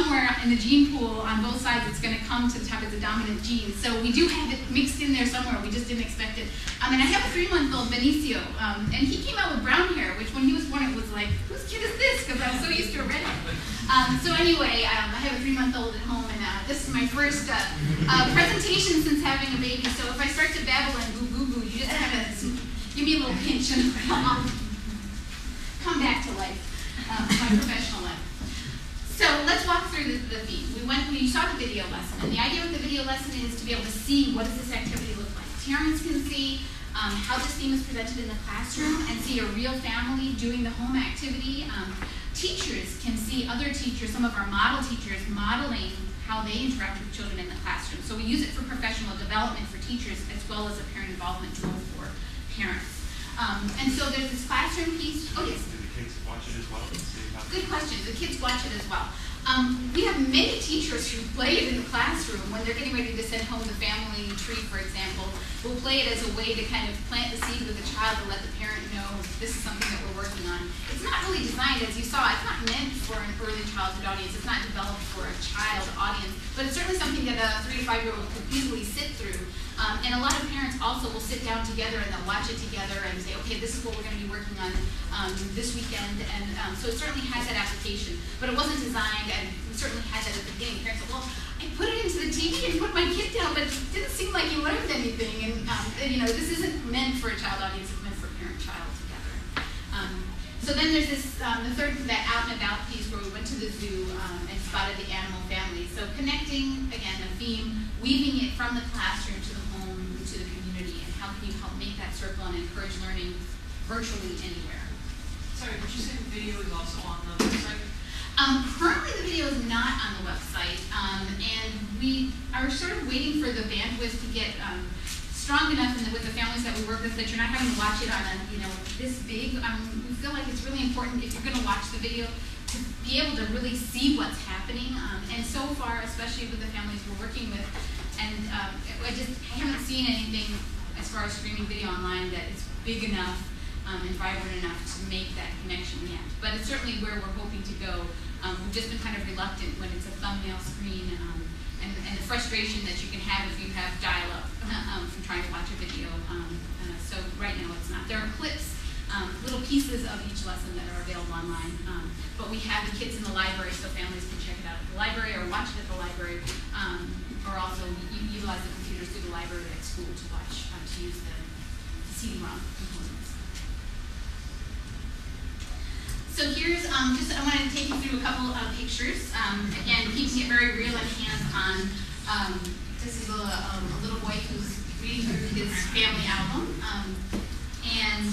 somewhere in the gene pool on both sides, it's going to come to the top as a dominant gene. So we do have it mixed in there somewhere. We just didn't expect it. And I have a 3-month-old, Benicio, and he came out with brown hair, which when he was born, it was like, whose kid is this? Because I was so used to a red hair. So anyway, I have a 3-month-old at home, and this is my first presentation since having a baby. So if I start to babble and boo-boo-boo, you just kind of give me a little pinch and I'll come back to life, my professional life. So let's walk through the theme. We saw the video lesson, and the idea with the video lesson is to be able to see what does this activity look like. Parents can see how this theme is presented in the classroom and see a real family doing the home activity. Teachers can see other teachers, some of our model teachers, modeling how they interact with children in the classroom. So we use it for professional development for teachers as well as a parent involvement tool for parents. And so there's this classroom piece. Oh, yes? Do the kids watch it as well? Good question. The kids watch it as well. We have many teachers who play it in the classroom when they're getting ready to send home the family tree, for example. We'll play it as a way to kind of plant the seed with the child to let the parent know this is something that we're working on. It's not really designed, as you saw, it's not meant for an early childhood audience. It's not developed for a child audience, but it's certainly something that a 3 to 5-year-old could easily sit through. And a lot of parents also will sit down together and they'll watch it together and say, okay, this is what we're going to be working on this weekend. And so it certainly has that application. But it wasn't designed, and we certainly had that at the beginning. Parents said, well, I put it into the TV and put my kid down, but it didn't seem like he learned anything. And you know, this isn't meant for a child audience, it's meant for parent-child together. So then there's this, the third, that out and about piece where we went to the zoo and spotted the animal family. So connecting, again, the theme, weaving it from the classroom to the home, to the community, and how can you help make that circle and encourage learning virtually anywhere. Sorry, did you say the video is also on the website? Currently the video is not on the website, and we are sort of waiting for the bandwidth to get strong enough with the families that we work with that you're not having to watch it on a, this big. We feel like it's really important if you're going to watch the video to be able to really see what's happening. And so far, especially with the families we're working with, and I haven't seen anything as far as streaming video online that is big enough and vibrant enough to make that connection yet. But it's certainly where we're hoping to go. We've just been kind of reluctant when it's a thumbnail screen and the frustration that you can have if you have dial-up from trying to watch a video. So right now it's not. There are clips, little pieces of each lesson that are available online. But we have the kids in the library so families can check it out at the library or watch it at the library, or also utilize the computers through the library at school to watch, to use the CD-ROM components. So here's, I wanted to take you through a couple of pictures. Again, keeping it very real and hands-on. This is a little boy who's reading through his family album. And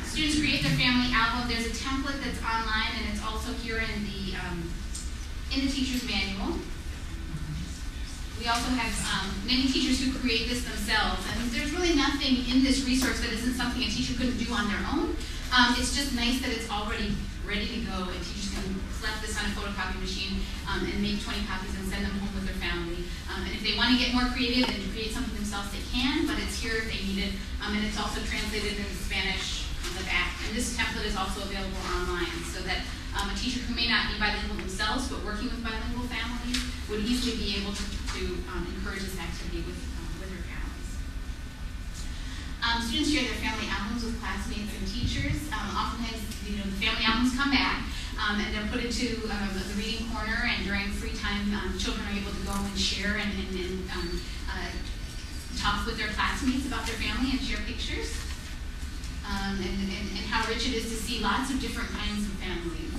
students create their family album. There's a template that's online, and it's also here in the teacher's manual. We also have many teachers who create this themselves. And there's really nothing in this resource that isn't something a teacher couldn't do on their own. It's just nice that it's already ready to go, and teachers can slap this on a photocopy machine and make 20 copies and send them home with their family. And if they want to get more creative and create something themselves, they can, but it's here if they need it. And it's also translated into Spanish on the back. And this template is also available online, so that a teacher who may not be bilingual themselves, but working with bilingual families, would easily be able to encourage this activity with their families. Students share their family albums with classmates and teachers. Oftentimes, the family albums come back, and they're put into the reading corner, and during free time, children are able to go and share and talk with their classmates about their family and share pictures. And how rich it is to see lots of different kinds of families.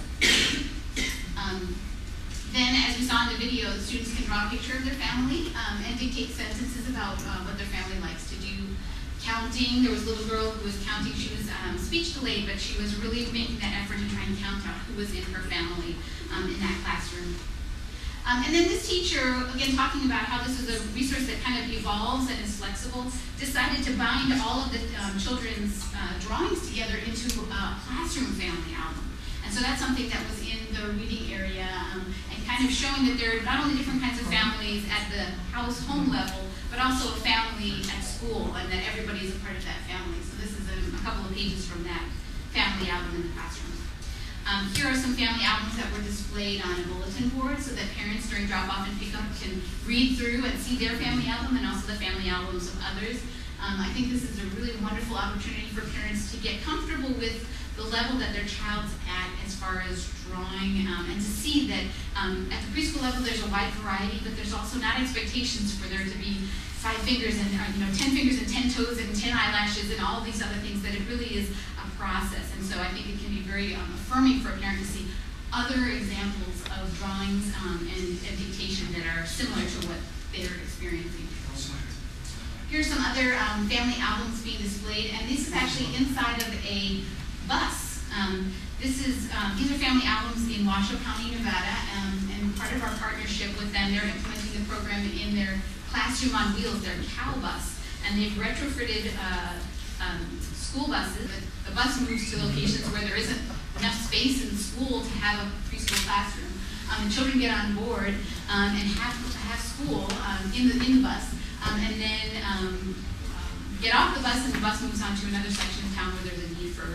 Then, as we saw in the video, the students can draw a picture of their family and dictate sentences about what their family likes to do. Counting, there was a little girl who was counting. She was speech delayed, but she was really making that effort to try and count out who was in her family in that classroom. And then this teacher, again talking about how this is a resource that kind of evolves and is flexible, decided to bind all of the children's drawings together into a classroom family album. And so that's something that was in the reading area, and kind of showing that there are not only different kinds of families at the home level, but also a family at school, and that everybody is a part of that family. So this is a couple of pages from that family album in the classroom. Here are some family albums that were displayed on a bulletin board so that parents during drop-off and pickup can read through and see their family album and also the family albums of others. I think this is a really wonderful opportunity for parents to get comfortable with the level that their child's at as far as drawing, and to see that at the preschool level there's a wide variety, but there's also not expectations for there to be 5 fingers and 10 fingers and 10 toes and 10 eyelashes and all these other things, that it really is a process. And so I think it can be very affirming for a parent to see other examples of drawings and dictation that are similar to what they're experiencing. Here's some other family albums being displayed, and this is actually inside of a bus. These are family albums in Washoe County, Nevada, and part of our partnership with them, they're implementing the program in their classroom on wheels, their cow bus, and they've retrofitted school buses. The bus moves to locations where there isn't enough space in the school to have a preschool classroom. The children get on board and have school in the bus, and then get off the bus, and the bus moves on to another section of town where there's a need for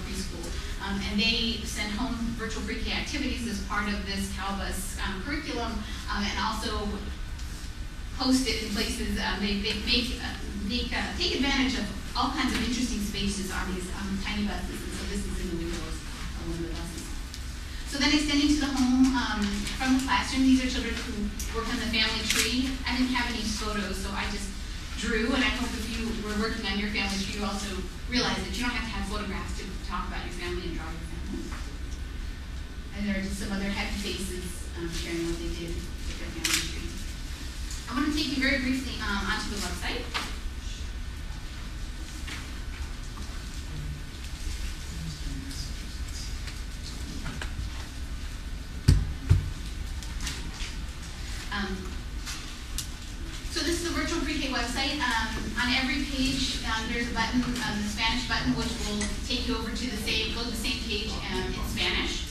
preschool. And they send home virtual pre-K activities as part of this CalBus curriculum, and also post it in places. They take advantage of all kinds of interesting spaces on these tiny buses, and so this is in the windows of one of the buses. So then extending to the home from the classroom, these are children who work on the family tree. I didn't have any photos, so I just drew, and I hope if you were working on your family tree, you also realize that you don't have to have photographs to talk about your family and draw your family. And there are just some other happy faces sharing what they did with their family tree. I want to take you very briefly onto the website. So this is the virtual pre-K website. On every page, there's a button, the Spanish button, which will take you over to the same page in Spanish.